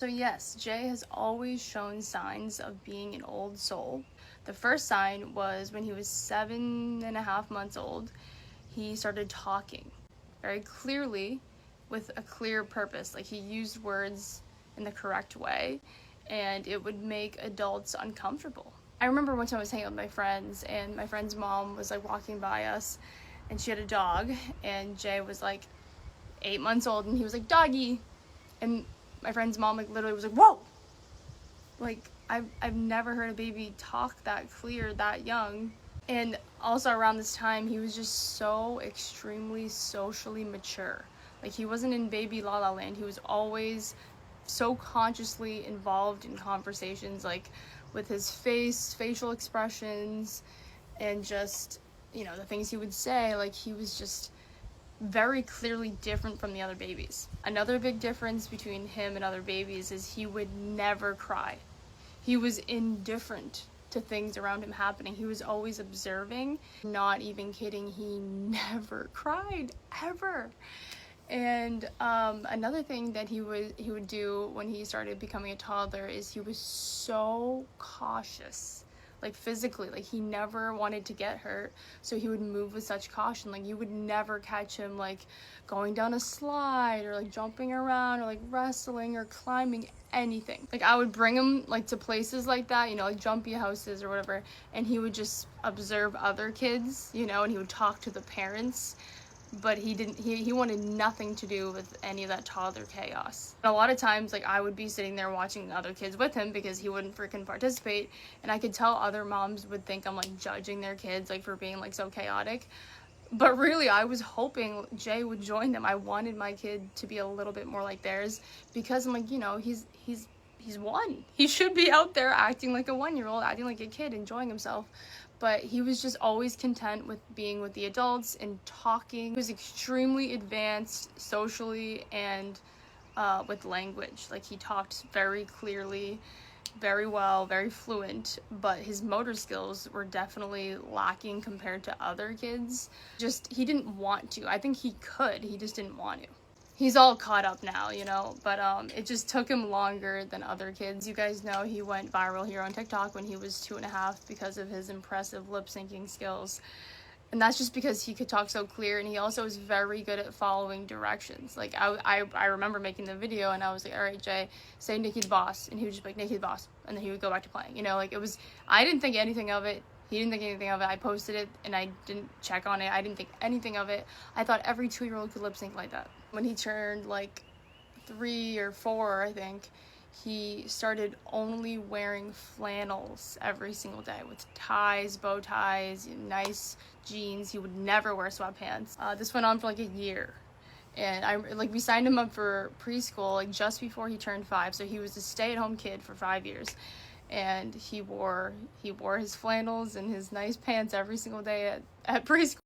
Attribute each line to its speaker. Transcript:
Speaker 1: So yes, Jay has always shown signs of being an old soul. The first sign was when he was 7.5 months old. He started talking very clearly with a clear purpose. Like, he used words in the correct way, and it would make adults uncomfortable. I remember one time I was hanging out with my friends, and my friend's mom was like walking by us, and she had a dog, and Jay was like 8 months old, and he was like, "Doggy," and my friend's mom like literally was like, "Whoa!" Like, I've never heard a baby talk that clear that young. And also around this time, he was just so extremely socially mature. Like, he wasn't in baby la la land. He was always so consciously involved in conversations, like with his facial expressions, and just, you know, the things he would say. Like, he was just very clearly different from the other babies. Another big difference between him and other babies is he would never cry. He was indifferent to things around him happening. He was always observing. Not even kidding, he never cried, ever. And another thing that he would do when he started becoming a toddler is he was so cautious, like physically. Like, he never wanted to get hurt, so he would move with such caution. Like, you would never catch him like going down a slide or like jumping around or like wrestling or climbing anything. Like, I would bring him like to places like that, you know, like jumpy houses or whatever, and he would just observe other kids, you know, and he would talk to the parents. But he wanted nothing to do with any of that toddler chaos. And a lot of times, like, I would be sitting there watching other kids with him because he wouldn't freaking participate, and I could tell other moms would think I'm like judging their kids like for being like so chaotic. But really, I was hoping Jay would join them. I wanted my kid to be a little bit more like theirs, because I'm like, you know, he's one. He should be out there acting like a 1-year-old, acting like a kid, enjoying himself. But he was just always content with being with the adults and talking. He was extremely advanced socially and with language. Like, he talked very clearly, very well, very fluent, but his motor skills were definitely lacking compared to other kids. Just, he didn't want to. I think he could, he just didn't want to. He's all caught up now, you know, but it just took him longer than other kids. You guys know he went viral here on TikTok when he was 2.5 because of his impressive lip syncing skills. And that's just because he could talk so clear, and he also was very good at following directions. Like, I remember making the video, and I was like, "All right, Jay, say Nikki the boss," and he would just be like, "Nikki the boss," and then he would go back to playing. You know, like, it was, I didn't think anything of it. He didn't think anything of it. I posted it, and I didn't check on it. I didn't think anything of it. I thought every 2-year-old could lip sync like that. When he turned like 3 or 4, I think, he started only wearing flannels every single day with ties, bow ties, nice jeans. He would never wear sweatpants. This went on for like a year. And we signed him up for preschool like just before he turned 5. So he was a stay-at-home kid for 5 years. And he wore his flannels and his nice pants every single day at preschool.